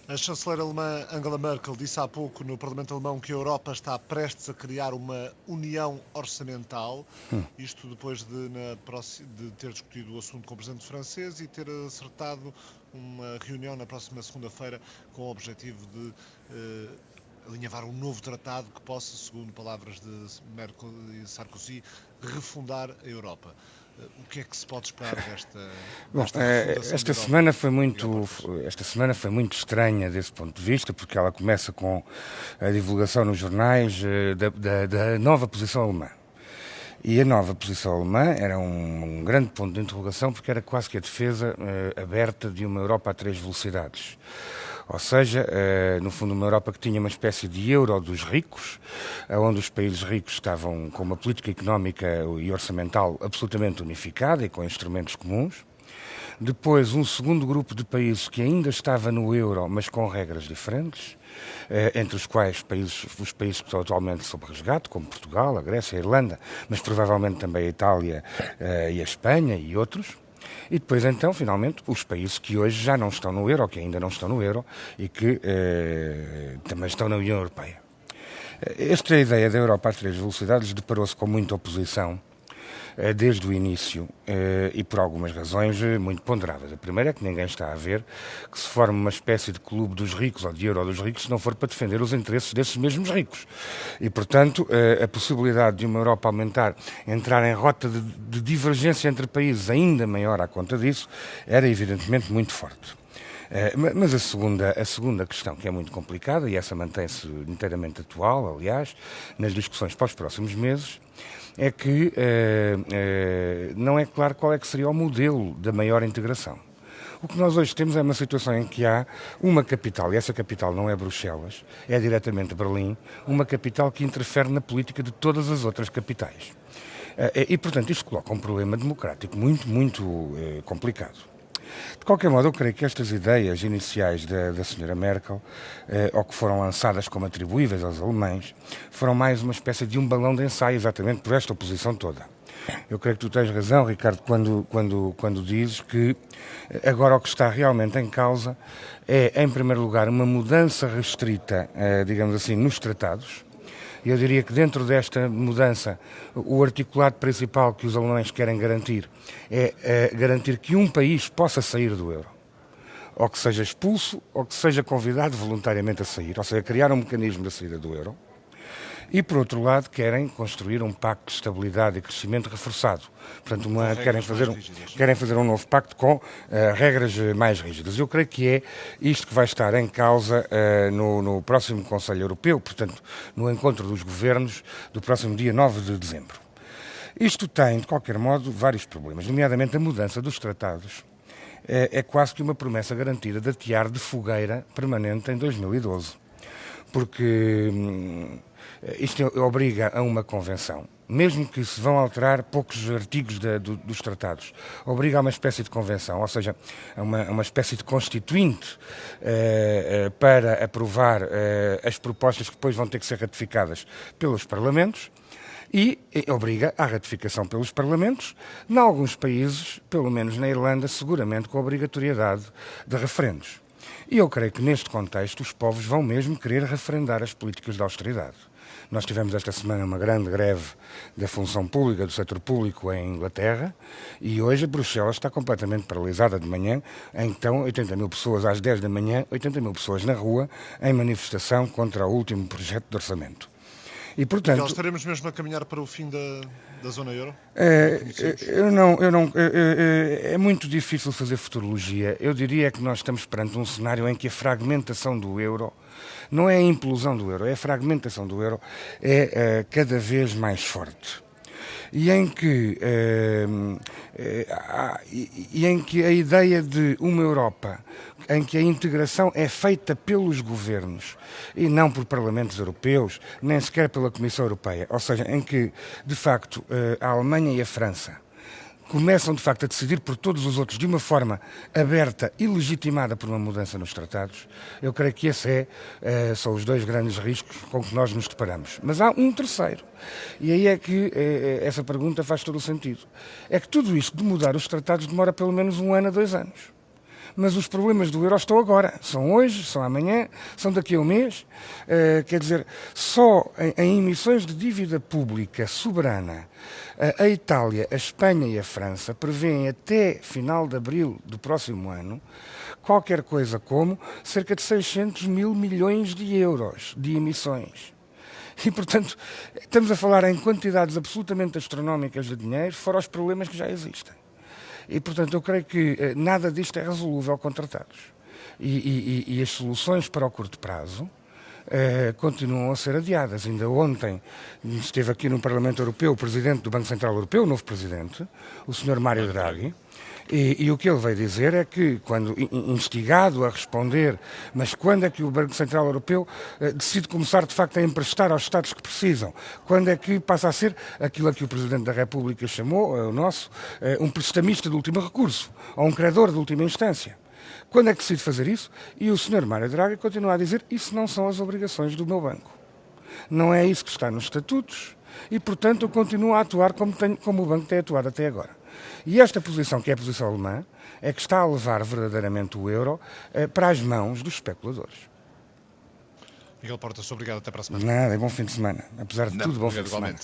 A chanceler alemã Angela Merkel disse há pouco no Parlamento Alemão que a Europa está prestes a criar uma união orçamental, isto depois de ter discutido o assunto com o presidente francês e ter acertado uma reunião na próxima segunda-feira com o objetivo de alinhavar um novo tratado que possa, segundo palavras de Merkel e Sarkozy, refundar a Europa. O que é que se pode esperar Bom, desta refundação da esta Europa semana foi daqui a muito, portas? esta semana foi muito estranha desse ponto de vista, porque ela começa com a divulgação nos jornais da nova posição alemã. E a nova posição alemã era um grande ponto de interrogação, porque era quase que a defesa aberta de uma Europa a três velocidades. Ou seja, no fundo, uma Europa que tinha uma espécie de euro dos ricos, onde os países ricos estavam com uma política económica e orçamental absolutamente unificada e com instrumentos comuns. Depois, um segundo grupo de países que ainda estava no euro, mas com regras diferentes, entre os quais os países que estão atualmente sob resgate, como Portugal, a Grécia, a Irlanda, mas provavelmente também a Itália e a Espanha e outros. E depois, então, finalmente, os países que hoje já não estão no euro, ou que ainda não estão no euro, e que também estão na União Europeia. Esta ideia da Europa às três velocidades deparou-se com muita oposição desde o início e por algumas razões muito ponderáveis. A primeira é que ninguém está a ver que se forme uma espécie de clube dos ricos ou de euro dos ricos se não for para defender os interesses desses mesmos ricos. E, portanto, a possibilidade de uma Europa entrar em rota de divergência entre países ainda maior à conta disso, era evidentemente muito forte. Mas a segunda questão, que é muito complicada, e essa mantém-se inteiramente atual, aliás, nas discussões para os próximos meses, é que não é claro qual é que seria o modelo da maior integração. O que nós hoje temos é uma situação em que há uma capital, e essa capital não é Bruxelas, é diretamente Berlim, uma capital que interfere na política de todas as outras capitais. E, portanto, isto coloca um problema democrático muito complicado. De qualquer modo, eu creio que estas ideias iniciais da senhora Merkel, ou que foram lançadas como atribuíveis aos alemães, foram mais uma espécie de um balão de ensaio, exatamente por esta oposição toda. Eu creio que tu tens razão, Ricardo, quando dizes que agora o que está realmente em causa é, em primeiro lugar, uma mudança restrita, digamos assim, nos tratados. Eu diria que dentro desta mudança, o articulado principal que os alemães querem garantir é garantir que um país possa sair do euro. Ou que seja expulso, ou que seja convidado voluntariamente a sair. Ou seja, criar um mecanismo da saída do euro. E, por outro lado, querem construir um pacto de estabilidade e crescimento reforçado. Portanto, querem fazer um novo pacto com regras mais rígidas. Eu creio que é isto que vai estar em causa no próximo Conselho Europeu, portanto, no encontro dos governos do próximo dia 9 de dezembro. Isto tem, de qualquer modo, vários problemas, nomeadamente a mudança dos tratados. É quase que uma promessa garantida de atear de fogueira permanente em 2012. Porque isto obriga a uma convenção, mesmo que se vão alterar poucos artigos dos tratados, obriga a uma espécie de convenção, ou seja, a uma espécie de constituinte para aprovar as propostas que depois vão ter que ser ratificadas pelos parlamentos, e obriga à ratificação pelos parlamentos, em alguns países, pelo menos na Irlanda, seguramente com a obrigatoriedade de referendos. E eu creio que neste contexto os povos vão mesmo querer referendar as políticas de austeridade. Nós tivemos esta semana uma grande greve da função pública, do setor público em Inglaterra, e hoje Bruxelas está completamente paralisada de manhã. Então, 80 mil pessoas às 10 da manhã, 80 mil pessoas na rua, em manifestação contra o último projeto de orçamento. E, portanto, Miguel, estaremos mesmo a caminhar para o fim da zona euro? É muito difícil fazer futurologia. Eu diria que nós estamos perante um cenário em que a fragmentação do euro, não é a implosão do euro, é a fragmentação do euro, é cada vez mais forte. E em que a ideia de uma Europa em que a integração é feita pelos governos e não por parlamentos europeus, nem sequer pela Comissão Europeia, ou seja, em que, de facto, a Alemanha e a França começam, de facto, a decidir por todos os outros de uma forma aberta e legitimada por uma mudança nos tratados, eu creio que esse são os dois grandes riscos com que nós nos deparamos. Mas há um terceiro. E aí é que essa pergunta faz todo o sentido. É que tudo isto de mudar os tratados demora pelo menos 1 ano a 2 anos. mas os problemas do euro estão agora. São hoje, são amanhã, são daqui a um mês. Quer dizer, só em emissões de dívida pública soberana, a Itália, a Espanha e a França prevêem até final de abril do próximo ano qualquer coisa como cerca de 600 mil milhões de euros de emissões. E, portanto, estamos a falar em quantidades absolutamente astronómicas de dinheiro, fora os problemas que já existem. E, portanto, eu creio que nada disto é resolúvel com tratados. E as soluções para o curto prazo continuam a ser adiadas. Ainda ontem esteve aqui no Parlamento Europeu o Presidente do Banco Central Europeu, o novo Presidente, o Sr. Mário Draghi, e o que ele veio dizer é que, quando instigado a responder, mas quando é que o Banco Central Europeu decide começar, de facto, a emprestar aos Estados que precisam? Quando é que passa a ser aquilo a que o Presidente da República chamou, o nosso, um prestamista de último recurso, ou um credor de última instância? Quando é que decide fazer isso? E o Sr. Mário Draghi continua a dizer: isso não são as obrigações do meu banco. Não é isso que está nos estatutos e, portanto, eu continuo a atuar como o banco tem atuado até agora. E esta posição, que é a posição alemã, é que está a levar verdadeiramente o euro para as mãos dos especuladores. Miguel Portas, obrigado. Até para a semana. Nada, é bom fim de semana. Apesar de tudo, bom fim de semana.